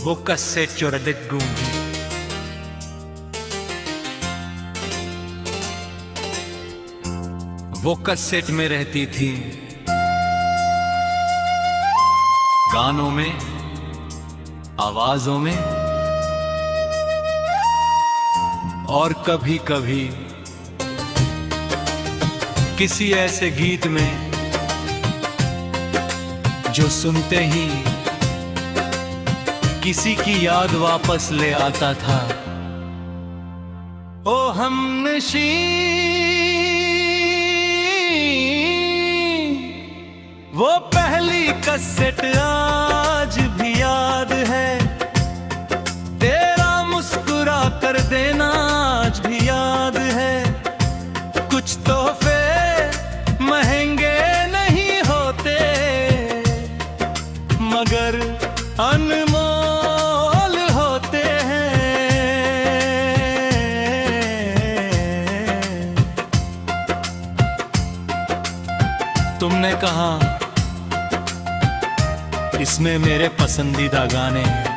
वो कैसेट जो रदित गूंजी। वो कैसेट में रहती थी, गानों में, आवाजों में, और कभी कभी किसी ऐसे गीत में जो सुनते ही किसी की याद वापस ले आता था। ओ हमनशी वो पहली कैसेट आज भी याद है, तेरा मुस्कुरा कर देना आज भी याद है। कुछ तोहफे महंगे नहीं होते मगर अनमोल होते हैं। तुमने कहा इसमें मेरे पसंदीदा गाने हैं।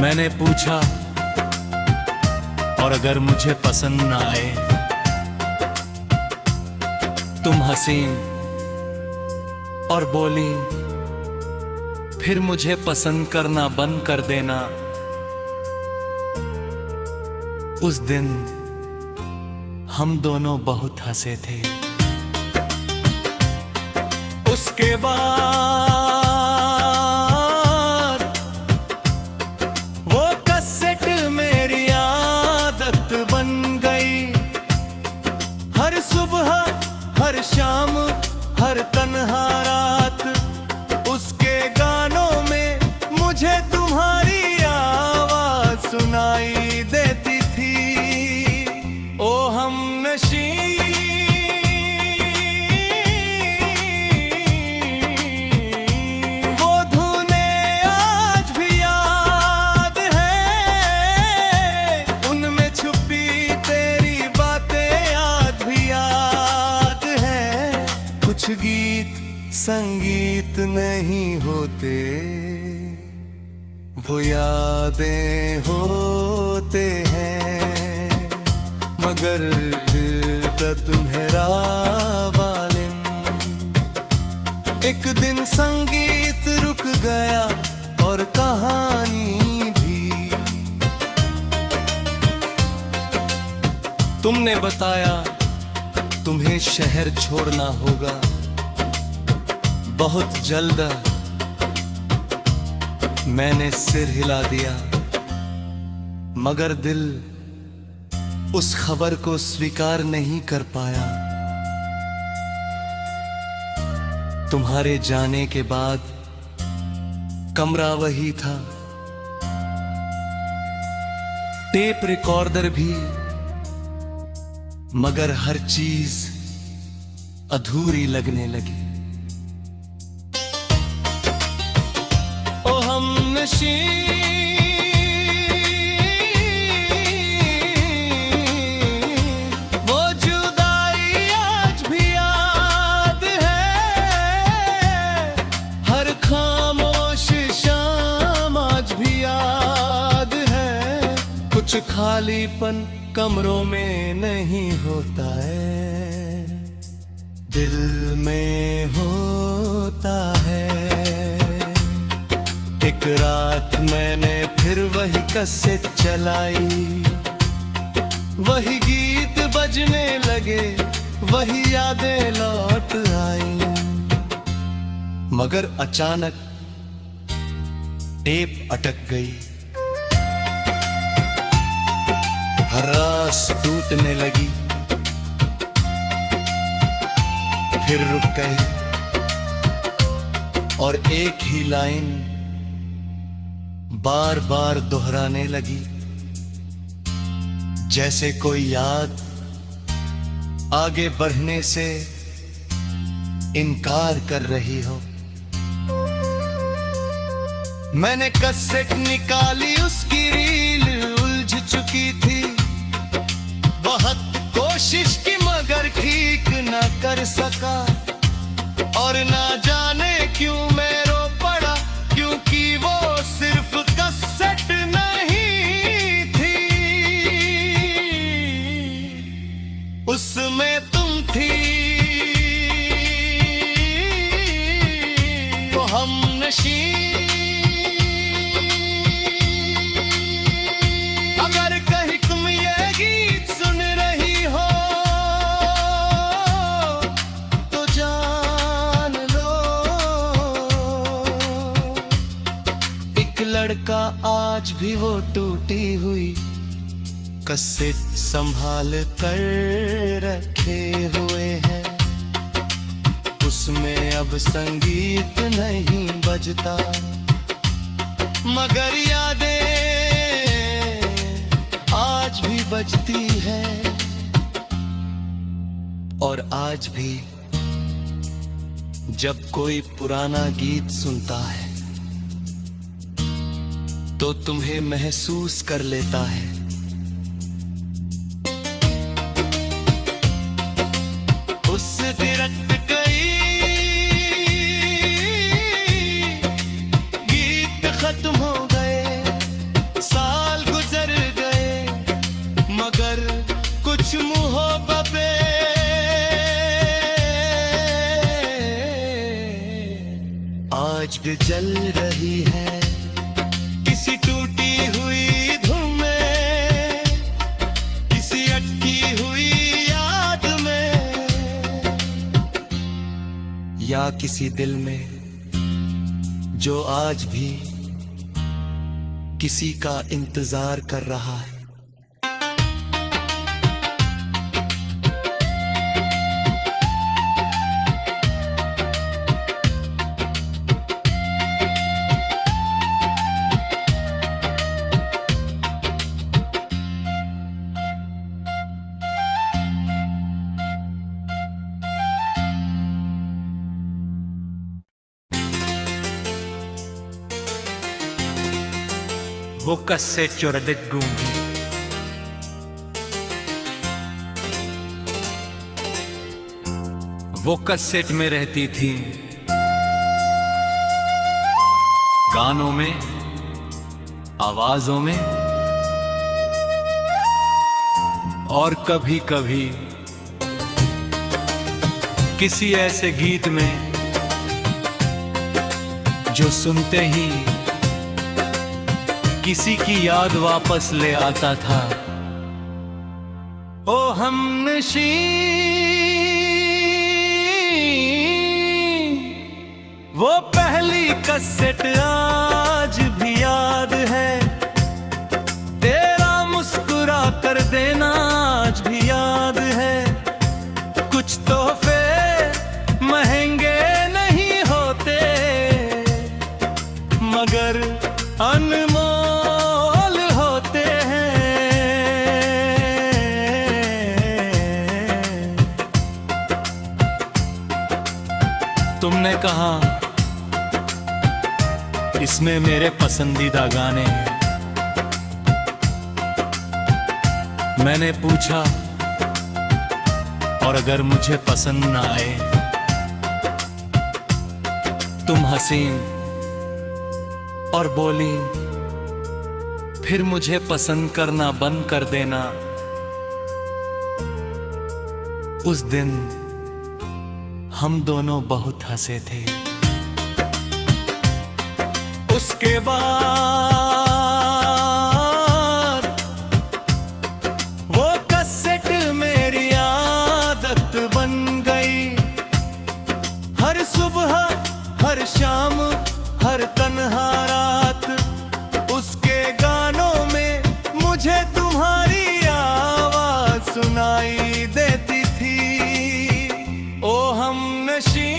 मैंने पूछा और अगर मुझे पसंद ना आए? तुम हसीन और बोली फिर मुझे पसंद करना बंद कर देना। उस दिन हम दोनों बहुत हंसे थे। उसके बाद वो कैसेट मेरी आदत बन गई। हर सुबह, हर शाम, हर तन्हा रात उसके गानों में मुझे तुम्हारी आवाज सुनाई देती थी। ओ हमनशी कुछ गीत संगीत नहीं होते, वो यादें होते हैं। मगर दिल का तुम्हारा वालिम, एक दिन संगीत रुक गया और कहानी भी। तुमने बताया तुम्हें शहर छोड़ना होगा बहुत जल्द। मैंने सिर हिला दिया मगर दिल उस खबर को स्वीकार नहीं कर पाया। तुम्हारे जाने के बाद कमरा वही था, टेप रिकॉर्डर भी, मगर हर चीज अधूरी लगने लगी। ओ हमनशी वो जुदाई आज भी याद है। हर खामोश शाम आज भी याद है। कुछ खालीपन कमरों में नहीं होता है, दिल में होता है। एक रात मैंने फिर वही कैसेट चलाई, वही गीत बजने लगे, वही यादें लौट आई। मगर अचानक टेप अटक गई, रास टूटने लगी, फिर रुक गई और एक ही लाइन बार बार दोहराने लगी, जैसे कोई याद आगे बढ़ने से इनकार कर रही हो। मैंने कैसेट निकाली, उसकी रील उलझ चुकी थी। बहुत कोशिश की मगर ठीक न कर सका, और ना जाने क्यों मैं रो पड़ा। उठी वो हमनशी। अगर कहीं तुम ये गीत सुन रही हो तो जान लो, एक लड़का आज भी वो टूटी हुई कैसेट संभाल कर रखे हुए हैं। उसमें अब संगीत नहीं बजता, मगर यादें आज भी बजती है। और आज भी जब कोई पुराना गीत सुनता है तो तुम्हें महसूस कर लेता है। उस तिरक गई गीत खत्म हो गए, साल गुजर गए, मगर कुछ मुहब्बतें आज भी जल रही है। किसी टूटी हुई धुन में, किसी अटकी हुई याद में, या किसी दिल में जो आज भी किसी का इंतजार कर रहा है। वो कैसेट जो रदित गूंगी, वो कैसेट में रहती थी, गानों में, आवाजों में, और कभी कभी किसी ऐसे गीत में जो सुनते ही किसी की याद वापस ले आता था। ओ हमनशी वो पहली कैसेट आज भी याद है, तेरा मुस्कुरा कर देना आज भी याद है। कुछ तोहफे महंगे नहीं होते, मगर अनमोल होते हैं। तुमने कहा इसमें मेरे पसंदीदा गाने हैं। मैंने पूछा और अगर मुझे पसंद ना आए? तुम हसीन और बोली फिर मुझे पसंद करना बंद कर देना। उस दिन हम दोनों बहुत हंसे थे। उसके बाद वो कैसेट मेरी आदत बन गई। हर सुबह, हर शाम, हर तन्हा रात उसके गानों में मुझे तुम्हारी आवाज सुनाई देती थी। ओ हमनशी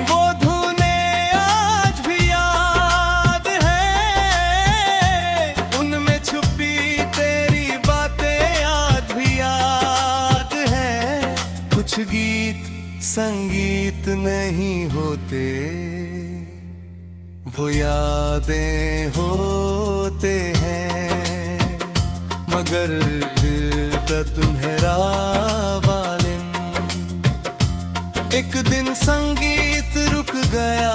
वो धुनें आज भी याद है, उनमें छुपी तेरी बातें आज भी याद है। कुछ गीत संगीत नहीं होते, वो यादें होते हैं, मगर दिल का तुम्हारा वालिन। एक दिन संगीत रुक गया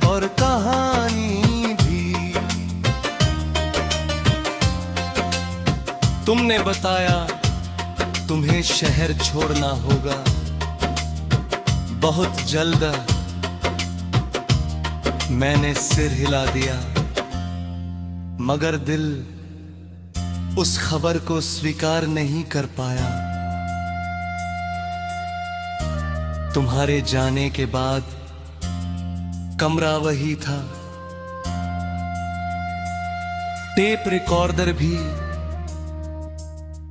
और कहानी भी। तुमने बताया तुम्हें शहर छोड़ना होगा बहुत जल्द। मैंने सिर हिला दिया मगर दिल उस खबर को स्वीकार नहीं कर पाया। तुम्हारे जाने के बाद कमरा वही था, टेप रिकॉर्डर भी,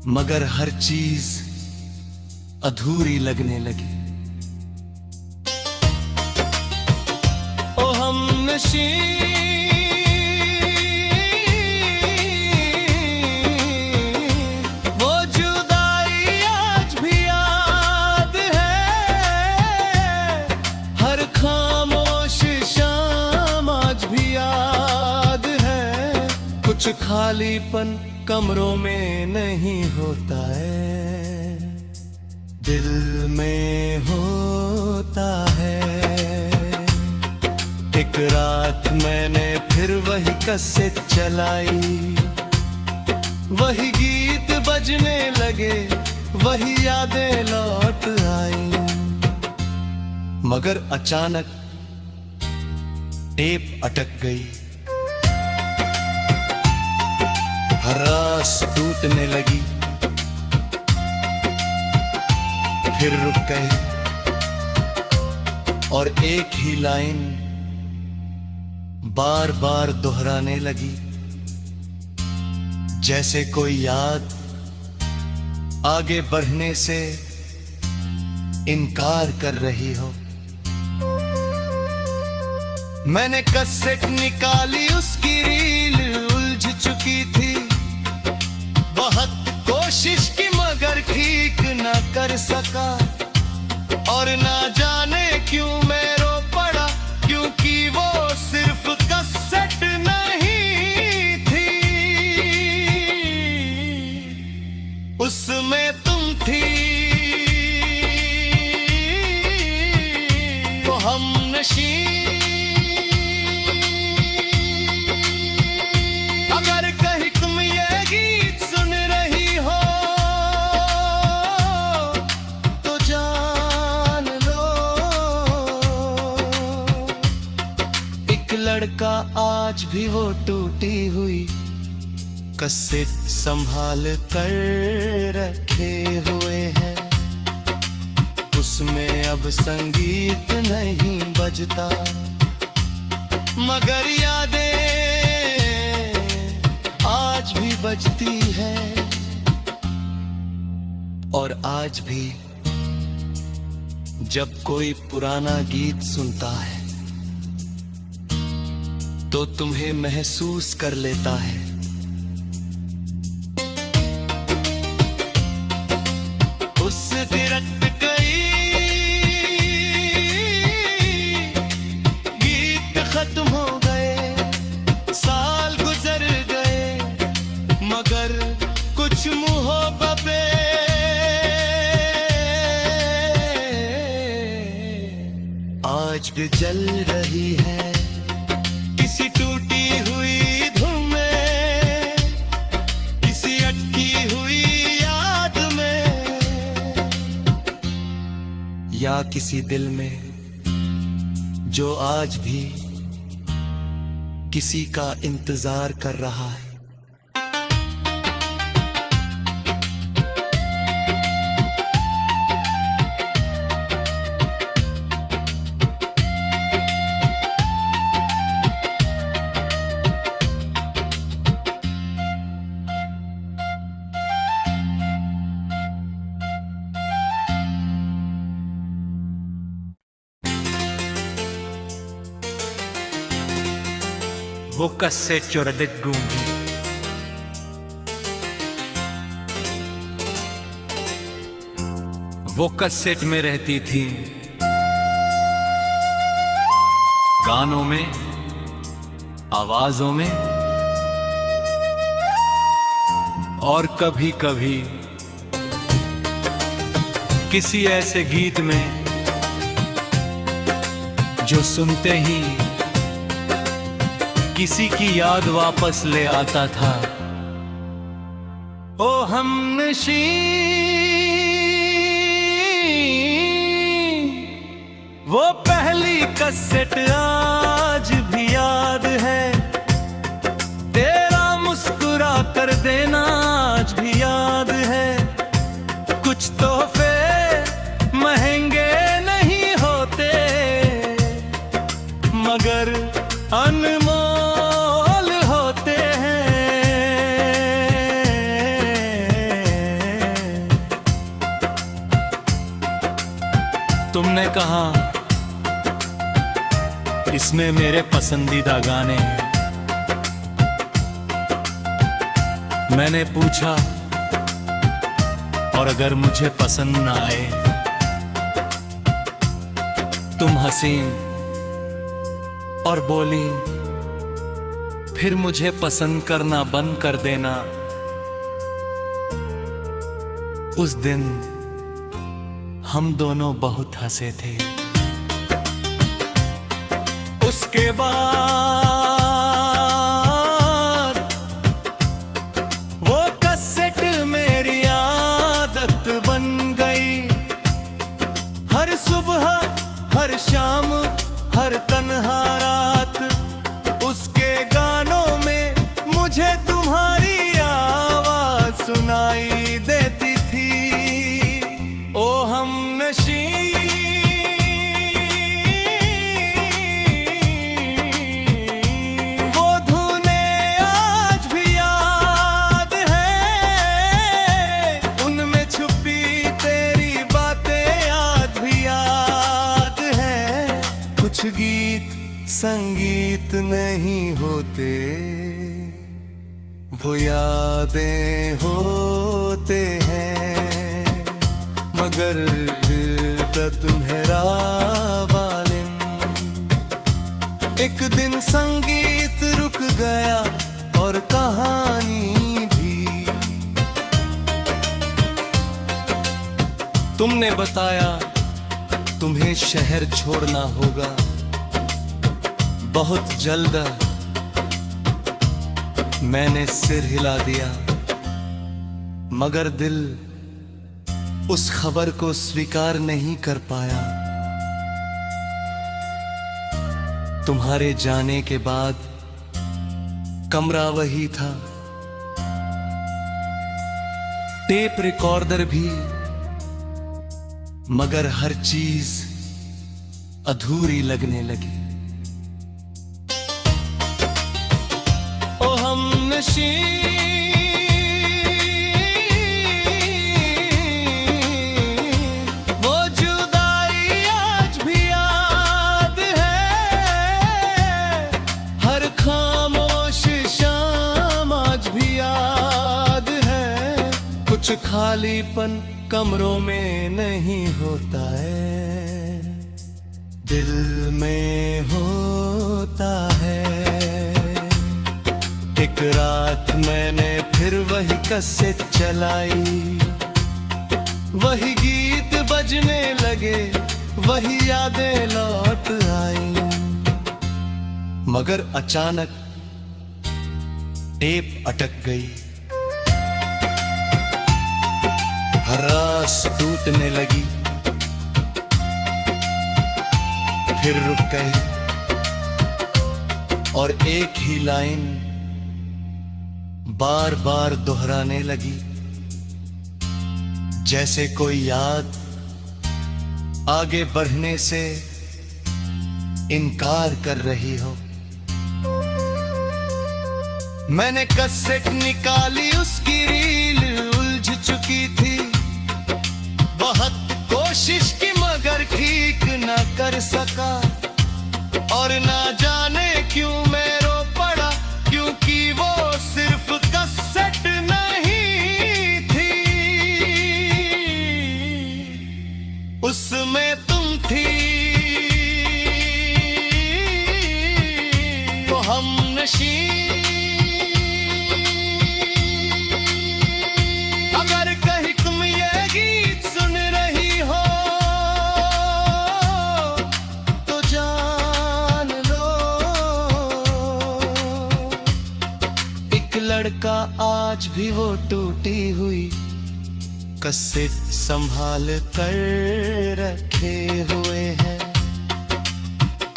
मगर हर चीज अधूरी लगने लगी। ओ हमनशी वो जुदाई आज भी याद है, हर खामोश शाम आज भी याद है। कुछ खालीपन कमरों में नहीं होता है, दिल में होता है। एक रात मैंने फिर वही कैसेट चलाई, वही गीत बजने लगे, वही यादें लौट आई। मगर अचानक टेप अटक गई, हरास टूटने लगी, फिर रुक गई और एक ही लाइन बार बार दोहराने लगी, जैसे कोई याद आगे बढ़ने से इनकार कर रही हो। मैंने कैसेट निकाली, उसकी रील उलझ चुकी थी, बहुत कोशिश की मगर ठीक ना कर सका। और ना जाने क्यों मैं रो पड़ा, क्योंकि वो सिर्फ कैसेट नहीं थी, उसमें तुम थी। तो हमनशी अगर कहीं तुम ये गीत सुन रही हो तो जान लो, एक लड़का आज भी वो टूटी हुई कैसेट संभाल कर रखे हुए हैं। उसमें अब संगीत नहीं बजता, मगर यादें आज भी बजती है। और आज भी जब कोई पुराना गीत सुनता है तो तुम्हें महसूस कर लेता है। उस तिरक गई, गीत खत्म हो गए, साल गुजर गए, मगर कुछ मुहब्बतें आज भी जल रही है, किसी टूटी हुई धुन में, किसी अटकी हुई याद में, या किसी दिल में जो आज भी किसी का इंतजार कर रहा है। वो कैसेट जो रदित गूंगी, वो कैसेट में रहती थी, गानों में, आवाजों में, और कभी कभी किसी ऐसे गीत में जो सुनते ही किसी की याद वापस ले आता था। ओ हमनशी वो पहली कैसेट आज भी याद है, तेरा मुस्कुरा कर देना आज भी याद है। कुछ तोहफे महंगे नहीं होते मगर अनमोल होते हैं। तुमने कहा इसमें मेरे पसंदीदा गाने हैं। मैंने पूछा और अगर मुझे पसंद ना आए? तुम हंसी और बोली फिर मुझे पसंद करना बंद कर देना। उस दिन हम दोनों बहुत हंसे थे। उसके बाद वो कैसेट मेरी आदत बन गई। हर सुबह हर शाम हर तन्हा रात उसके गानों में मुझे तुम्हारी आवाज सुनाई देती थी। ओ हमनशी गीत संगीत नहीं होते, वो यादें होते हैं मगर दिल का तुम्हारा वालिम। एक दिन संगीत रुक गया और कहानी भी। तुमने बताया तुम्हें शहर छोड़ना होगा बहुत जल्द। मैंने सिर हिला दिया मगर दिल उस खबर को स्वीकार नहीं कर पाया। तुम्हारे जाने के बाद कमरा वही था, टेप रिकॉर्डर भी, मगर हर चीज अधूरी लगने लगी। ओ हमनशी वो जुदाई आज भी याद है। हर खामोश शाम आज भी याद है। कुछ खालीपन कमरों में नहीं होता है, दिल में होता है। एक रात मैंने फिर वही कैसेट चलाई, वही गीत बजने लगे, वही यादें लौट आई। मगर अचानक टेप अटक गई, हरास टूटने लगी, फिर रुक गई और एक ही लाइन बार बार दोहराने लगी, जैसे कोई याद आगे बढ़ने से इनकार कर रही हो। मैंने कैसेट निकाली, उसकी रील उलझ चुकी थी। बहुत कोशिश की मगर ठीक न कर सका, और ना जाने क्यों मैं रो पड़ा, क्योंकि वो सिर्फ कैसेट नहीं थी, उसमें तुम थी। तो हमनशी आज भी वो टूटी हुई कैसेट संभाल कर रखे हुए हैं।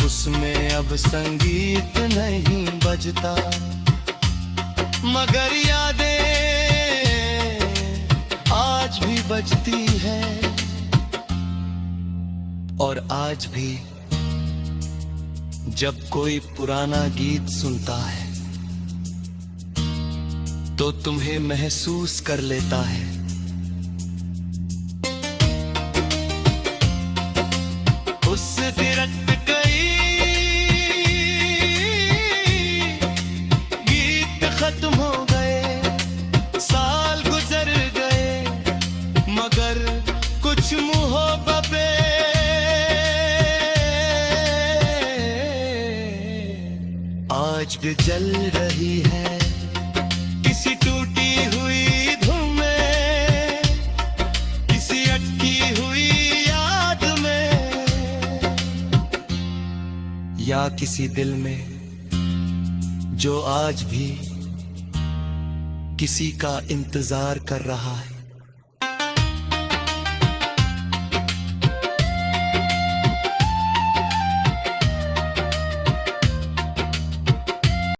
उसमें अब संगीत नहीं बजता, मगर यादें आज भी बजती है। और आज भी जब कोई पुराना गीत सुनता है तो तुम्हें महसूस कर लेता है। उस तिरक गई, गीत खत्म हो गए, साल गुजर गए, मगर कुछ मुहब्बतें आज भी जल रही है। किसी टूटी हुई धुन में, किसी अटकी हुई याद में, या किसी दिल में जो आज भी किसी का इंतजार कर रहा है।